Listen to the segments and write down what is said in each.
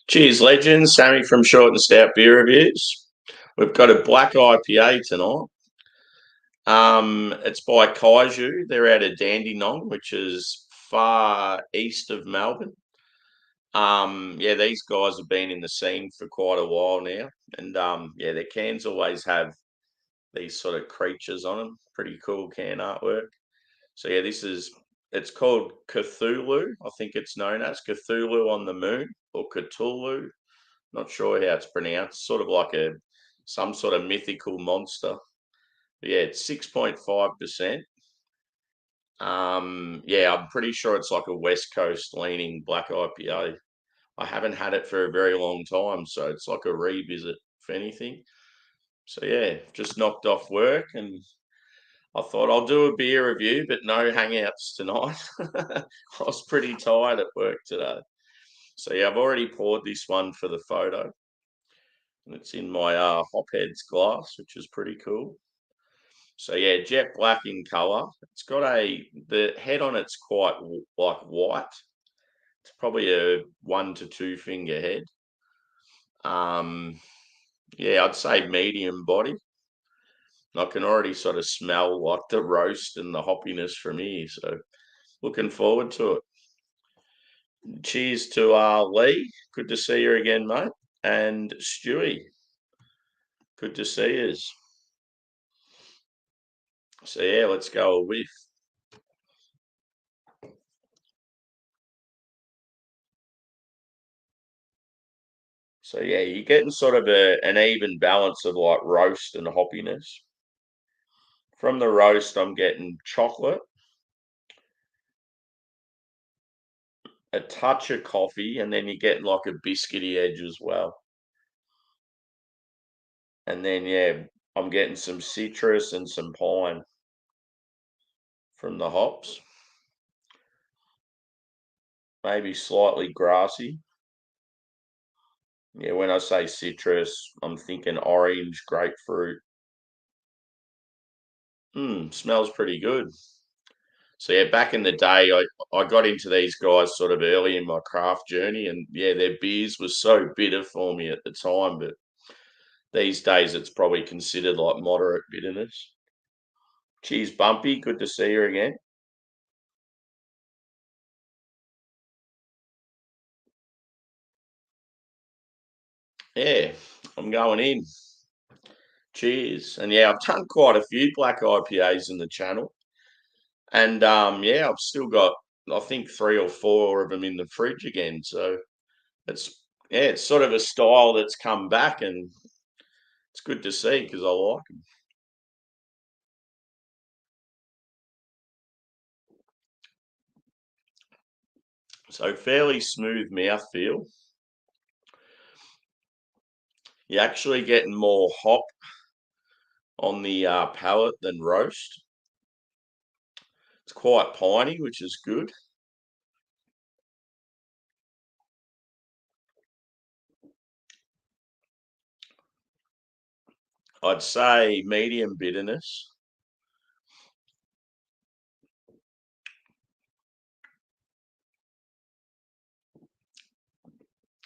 Cheers, legends. Sammy from Short and Stout Beer Reviews. We've got a black IPA tonight. It's by Kaiju. They're out of Dandenong, which is far east of Melbourne. Yeah, these guys have been in the scene for quite a while now, and yeah, their cans always have these sort of creatures on them. Pretty cool can artwork. So yeah, it's called Cthulhu. I think it's known as Cthulhu on the Moon or Cthulhu. Not sure how it's pronounced. Sort of like some sort of mythical monster. But yeah, it's 6.5%. Yeah, I'm pretty sure it's like a West Coast leaning black IPA. I haven't had it for a very long time, so it's like a revisit, if anything. So yeah, just knocked off work and I thought I'll do a beer review, but no hangouts tonight. I was pretty tired at work today. So yeah, I've already poured this one for the photo. And it's in my Hopheads glass, which is pretty cool. So yeah, jet black in color. It's got the head on it's quite like white. It's probably a 1 to 2 finger head. Yeah, I'd say medium body. I can already sort of smell like the roast and the hoppiness from here. So looking forward to it. Cheers to Lee. Good to see you again, mate. And Stewie. Good to see you. So yeah, let's go a whiff. So yeah, you're getting sort of an even balance of like roast and hoppiness. From the roast, I'm getting chocolate, a touch of coffee, and then you get like a biscuity edge as well. And then yeah, I'm getting some citrus and some pine from the hops. Maybe slightly grassy. Yeah, when I say citrus, I'm thinking orange, grapefruit. Smells pretty good. So yeah, back in the day, I got into these guys sort of early in my craft journey, and yeah, their beers was so bitter for me at the time, but these days it's probably considered like moderate bitterness. Cheers, Bumpy. Good to see you again. Yeah, I'm going in. Cheers. And yeah, I've done quite a few black IPAs in the channel, and yeah, I've still got I think 3 or 4 of them in the fridge again. So it's yeah, it's sort of a style that's come back, and it's good to see because I like them. So fairly smooth mouthfeel. You're actually getting more hop on the palate than roast. It's quite piney, which is good. I'd say medium bitterness.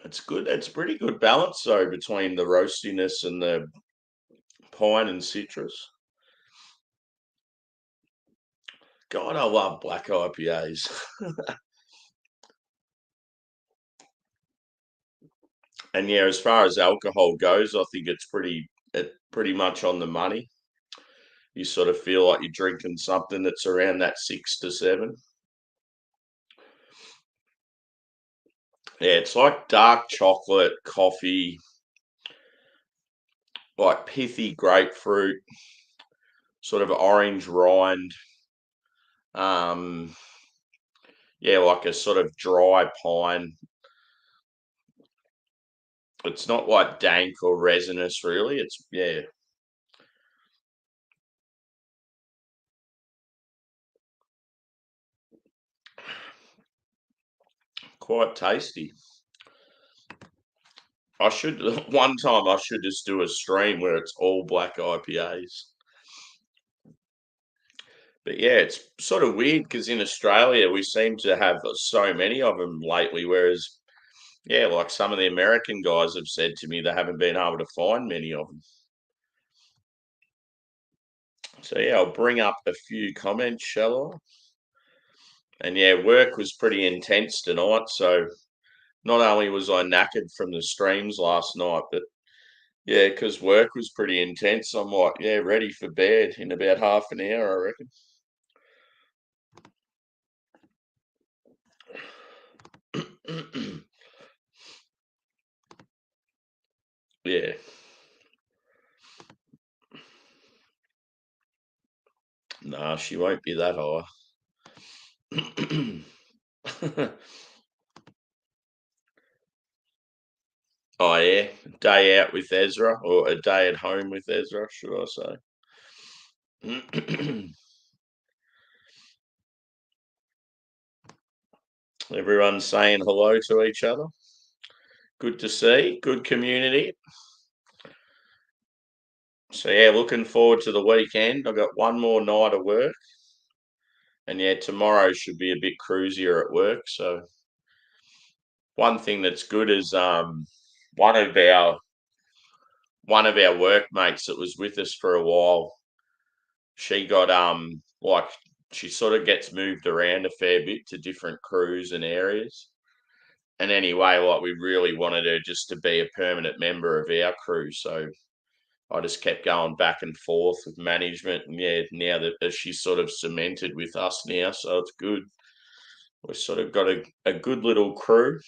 It's good. It's pretty good balance though between the roastiness and the pine and citrus. God, I love black IPAs. And yeah, as far as alcohol goes, I think pretty much on the money. You sort of feel like you're drinking something that's around that 6 to 7. Yeah, it's like dark chocolate, coffee, like pithy grapefruit, sort of orange rind. Um, yeah, like a sort of dry pine. It's not like dank or resinous, really. It's yeah, quite tasty. I should one time I should just do a stream where it's all black IPAs. But yeah, it's sort of weird because in Australia we seem to have so many of them lately, whereas Yeah, like some of the American guys have said to me they haven't been able to find many of them. So yeah, I'll bring up a few comments, shall I? And yeah, work was pretty intense tonight. So not only was I knackered from the streams last night, but yeah, because work was pretty intense, I'm like, yeah, ready for bed in about half an hour, I reckon. Yeah. Nah, she won't be that high. Oh yeah, day out with Ezra, or a day at home with Ezra, should I say? Everyone's saying hello to each other. Good to see. Good community. So yeah, looking forward to the weekend. I've got one more night of work, and yeah, tomorrow should be a bit cruisier at work. So one thing that's good is one of our one of our workmates that was with us for a while, she got like she sort of gets moved around a fair bit to different crews and areas. And anyway, like we really wanted her just to be a permanent member of our crew. So I just kept going back and forth with management. And yeah, now that she's sort of cemented with us now, so it's good. We've sort of got a good little crew.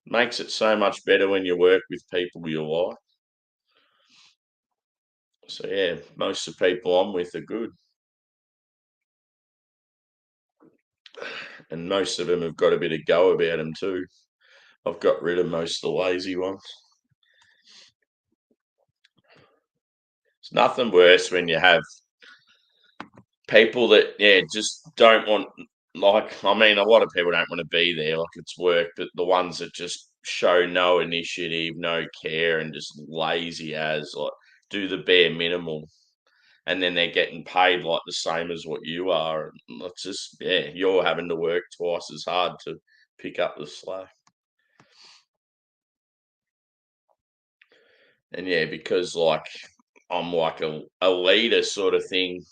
Makes it so much better when you work with people you like. So yeah, most of the people I'm with are good. And most of them have got a bit of go about them too. I've got rid of most of the lazy ones. It's nothing worse when you have people that just don't want, like, I mean, a lot of people don't want to be there, like it's work, but the ones that just show no initiative, no care, and just lazy as, like, do the bare minimal, and then they're getting paid like the same as what you are, and it's just, you're having to work twice as hard to pick up the slack. And yeah, because like I'm like a leader sort of thing,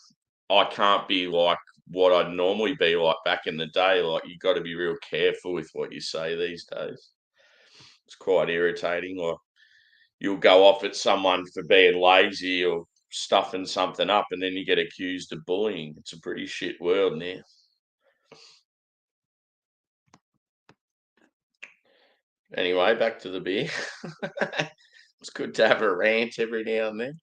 I can't be like what I'd normally be like back in the day. Like you got to be real careful with what you say these days. It's quite irritating. Like you'll go off at someone for being lazy or stuffing something up, and then you get accused of bullying. It's a pretty shit world now. Anyway, back to the beer. It's good to have a rant every now and then.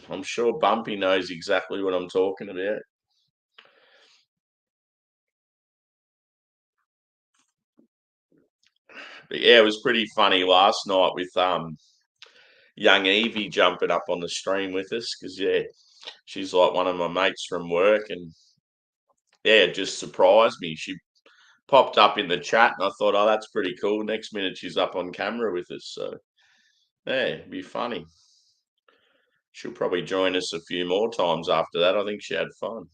I'm sure Bumpy knows exactly what I'm talking about. But yeah, it was pretty funny last night with young Evie jumping up on the stream with us because yeah, she's like one of my mates from work, and yeah, it just surprised me. She popped up in the chat, and I thought, oh, that's pretty cool. Next minute, she's up on camera with us, so yeah, it'd be funny. She'll probably join us a few more times after that. I think she had fun.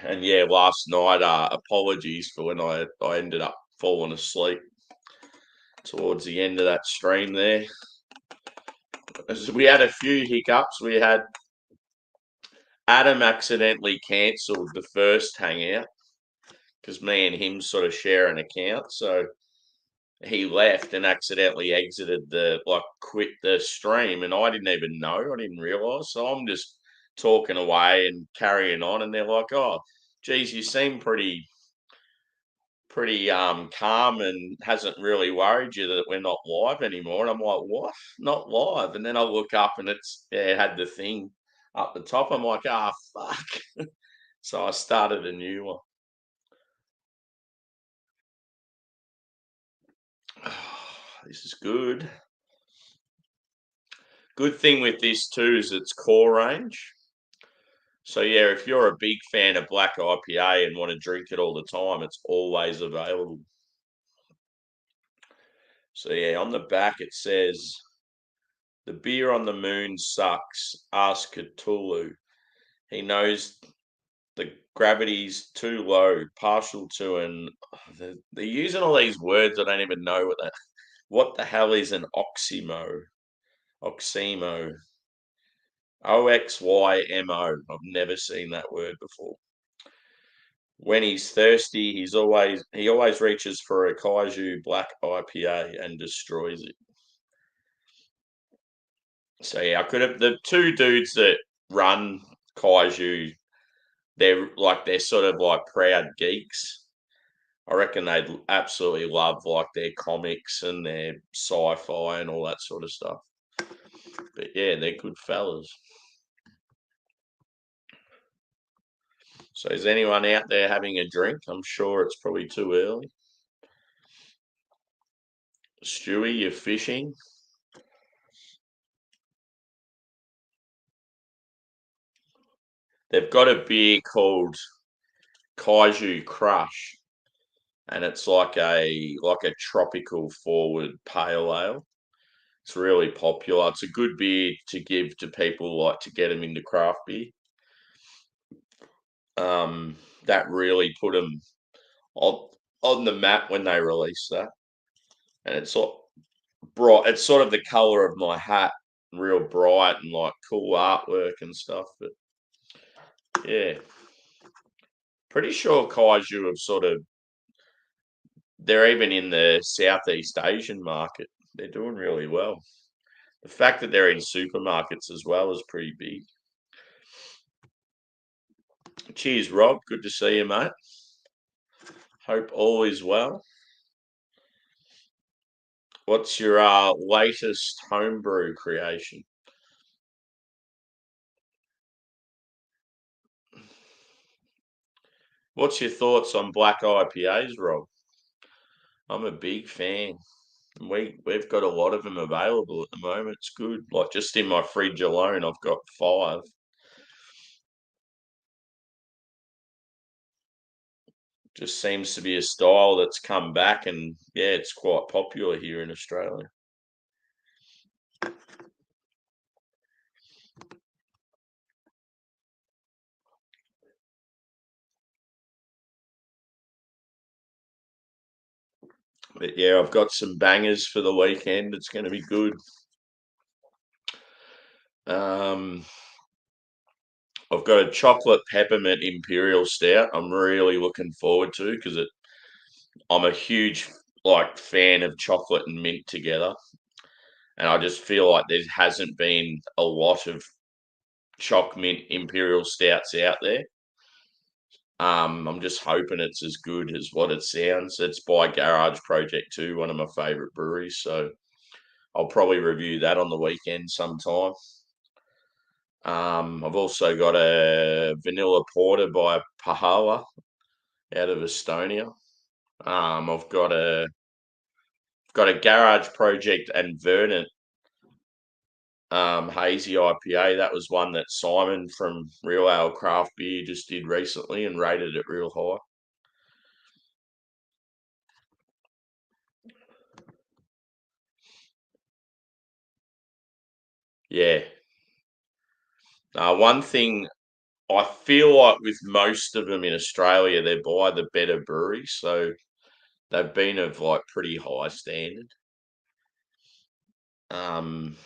And yeah, last night, apologies for when I ended up falling asleep towards the end of that stream there. We had a few hiccups. We had Adam accidentally cancelled the first hangout because me and him sort of share an account. So he left and accidentally exited quit the stream. And I didn't even know, I didn't realize. So I'm just talking away and carrying on. And they're like, oh, geez, you seem pretty calm and hasn't really worried you that we're not live anymore. And I'm like, what? Not live? And then I look up and it had the thing up the top. I'm like, ah, fuck. So I started a new one. This is good. Good thing with this too is it's core range. So yeah, if you're a big fan of black IPA and want to drink it all the time, it's always available. So yeah, on the back it says the beer on the moon sucks. Ask Cthulhu. He knows the gravity's too low, partial to an. They're using all these words I don't even know what the hell is an oxymo? Oxymo. Oxymo. I've never seen that word before. When he's thirsty, he always reaches for a Kaiju black IPA and destroys it. So yeah, I could have the two dudes that run Kaiju. They're sort of like proud geeks. I reckon they'd absolutely love like their comics and their sci-fi and all that sort of stuff. But yeah, they're good fellas. So is anyone out there having a drink? I'm sure it's probably too early. Stewie, you're fishing? They've got a beer called Kaiju Crush, and it's like a tropical forward pale ale. It's really popular. It's a good beer to give to people like to get them into craft beer. That really put them on on the map when they released that, and it's sort bright. It's sort of the color of my hat, real bright and like cool artwork and stuff. But yeah, pretty sure Kaiju have sort of they're even in the Southeast Asian market. They're doing really well. The fact that they're in supermarkets as well is pretty big. Cheers, Rob. Good to see you, mate. Hope all is well. What's your latest homebrew creation? What's your thoughts on black IPAs, Rob? I'm a big fan. We've got a lot of them available at the moment. It's good. Like just in my fridge alone, I've got 5. Just seems to be a style that's come back, and yeah, it's quite popular here in Australia. But yeah, I've got some bangers for the weekend. It's going to be good. Um, I've got a chocolate peppermint imperial stout. I'm really looking forward to because I'm a huge like fan of chocolate and mint together, and I just feel like there hasn't been a lot of choc mint imperial stouts out there. I'm just hoping it's as good as what it sounds. It's by Garage Project too, one of my favourite breweries. So I'll probably review that on the weekend sometime. I've also got a vanilla porter by Pahala out of Estonia. I've got a Garage Project and Vernon hazy IPA. That was one that Simon from Real Ale Craft Beer just did recently and rated it real high. Yeah. One thing I feel like with most of them in Australia, they're by the better breweries, so they've been of like pretty high standard. Um,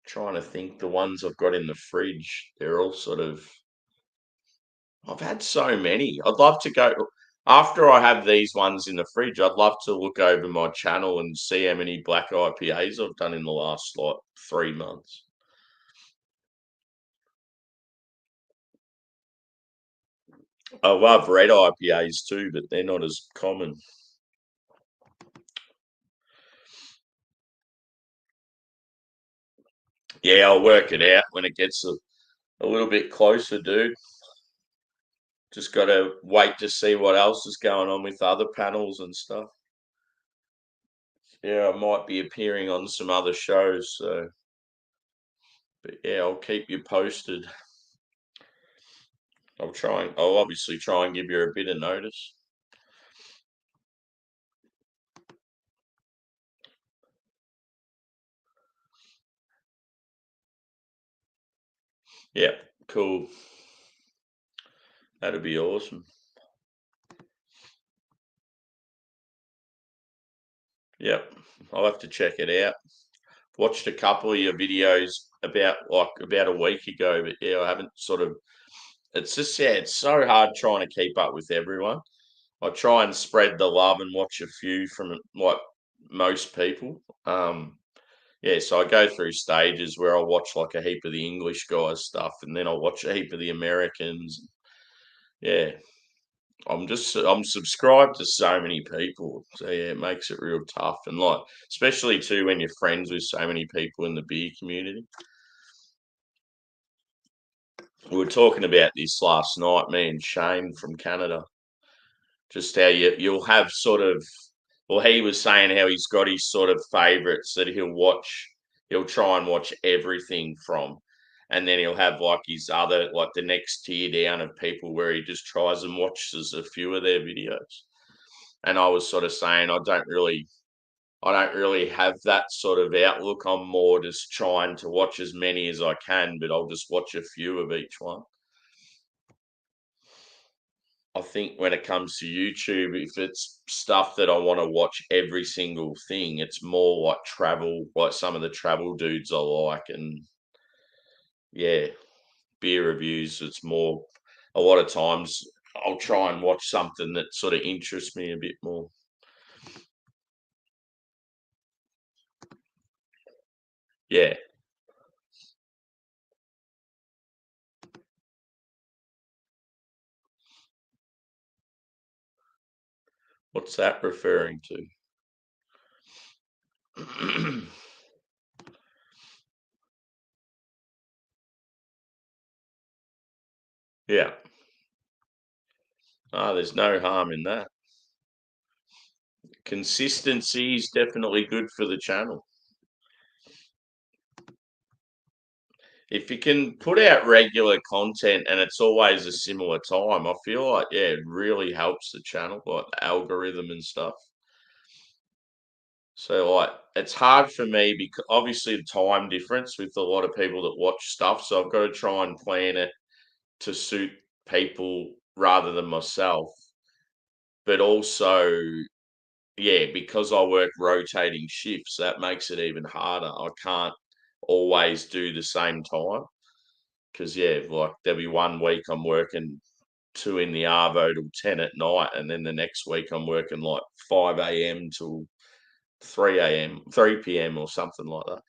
Trying to think the ones I've got in the fridge, they're all sort of. I've had so many. I'd love to go after I have these ones in the fridge. I'd love to look over my channel and see how many black IPAs I've done in the last like 3 months. I love red IPAs too, but they're not as common. Yeah, I'll work it out when it gets a little bit closer, dude. Just got to wait to see what else is going on with other panels and stuff. Yeah, I might be appearing on some other shows. So, but yeah, I'll keep you posted. I'll obviously try and give you a bit of notice. Yeah, cool. That'd be awesome. Yep, I'll have to check it out. Watched a couple of your videos about a week ago, but yeah, I haven't sort of. It's just yeah, it's so hard trying to keep up with everyone. I try and spread the love and watch a few from like most people. Yeah, so I go through stages where I'll watch like a heap of the English guys stuff, and then I'll watch a heap of the Americans. Yeah, I'm subscribed to so many people, so yeah, it makes it real tough, and like especially too when you're friends with so many people in the beer community. We were talking about this last night, me and Shane from Canada, just how you'll have sort of. Well, he was saying how he's got his sort of favourites that he'll watch. He'll try and watch everything from, and then he'll have like his other, like the next tier down of people where he just tries and watches a few of their videos. And I was sort of saying I don't really have that sort of outlook. I'm more just trying to watch as many as I can, but I'll just watch a few of each one. I think when it comes to YouTube, if it's stuff that I want to watch every single thing, it's more like travel, like some of the travel dudes I like, and yeah, beer reviews. It's more a lot of times I'll try and watch something that sort of interests me a bit more. Yeah, what's that referring to? Yeah. Ah, there's no harm in that. Consistency is definitely good for the channel. If you can put out regular content and it's always a similar time, I feel like, yeah, it really helps the channel, like the algorithm and stuff. So, like, it's hard for me because obviously the time difference with a lot of people that watch stuff. So, I've got to try and plan it to suit people rather than myself. But also, yeah, because I work rotating shifts, that makes it even harder. I can't always do the same time. Because yeah, like there'll be one week I'm working 2 in the arvo till 10 at night, and then the next week I'm working like 5 a.m. till 3 a.m., 3 p.m. or something like that.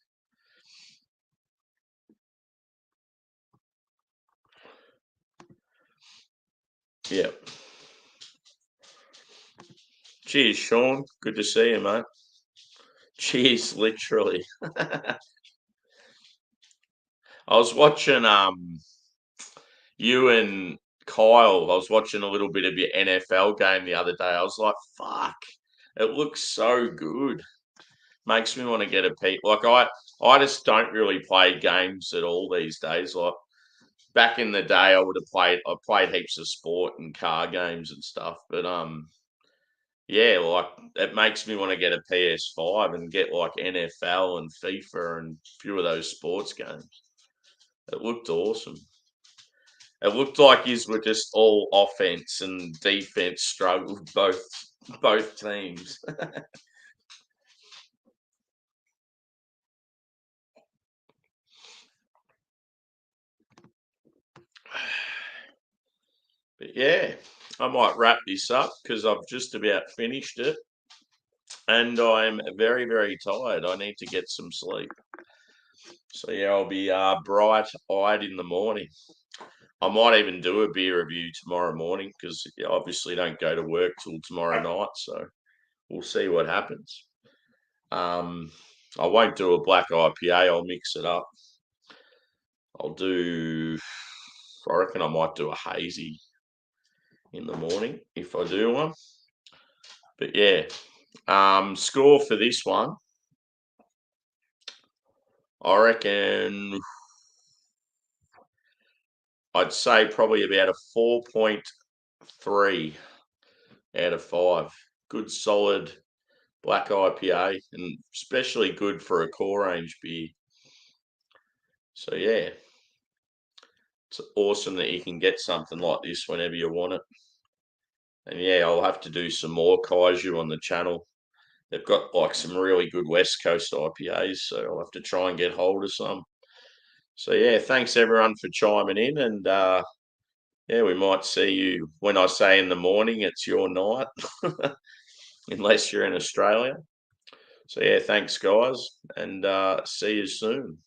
Yeah. Cheers, Sean. Good to see you, mate. Cheers, literally. I was watching you and Kyle. I was watching a little bit of your NFL game the other day. I was like, fuck, it looks so good. Makes me want to get a peek. Like I just don't really play games at all these days. Like back in the day, I played heaps of sport and car games and stuff. But yeah, like it makes me want to get a PS5 and get like NFL and FIFA and a few of those sports games. It looked awesome. It looked like his were just all offense and defense struggled both teams. But yeah, I might wrap this up because I've just about finished it and I'm very, very tired. I need to get some sleep. So yeah, I'll be bright-eyed in the morning. I might even do a beer review tomorrow morning because obviously don't go to work till tomorrow night. So we'll see what happens. Um, I won't do a black IPA. I'll mix it up. I'll do. I reckon I might do a hazy in the morning if I do one. But yeah, score for this one. I reckon I'd say probably about a 4.3 out of 5. Good solid black IPA and especially good for a core range beer. So yeah, It's awesome that you can get something like this whenever you want it. And yeah, I'll have to do some more Kaiju on the channel. They've got like some really good West Coast IPAs, so I'll have to try and get hold of some. So yeah, thanks everyone for chiming in, and yeah, we might see you when I say in the morning, it's your night, unless you're in Australia. So yeah, thanks guys, and see you soon.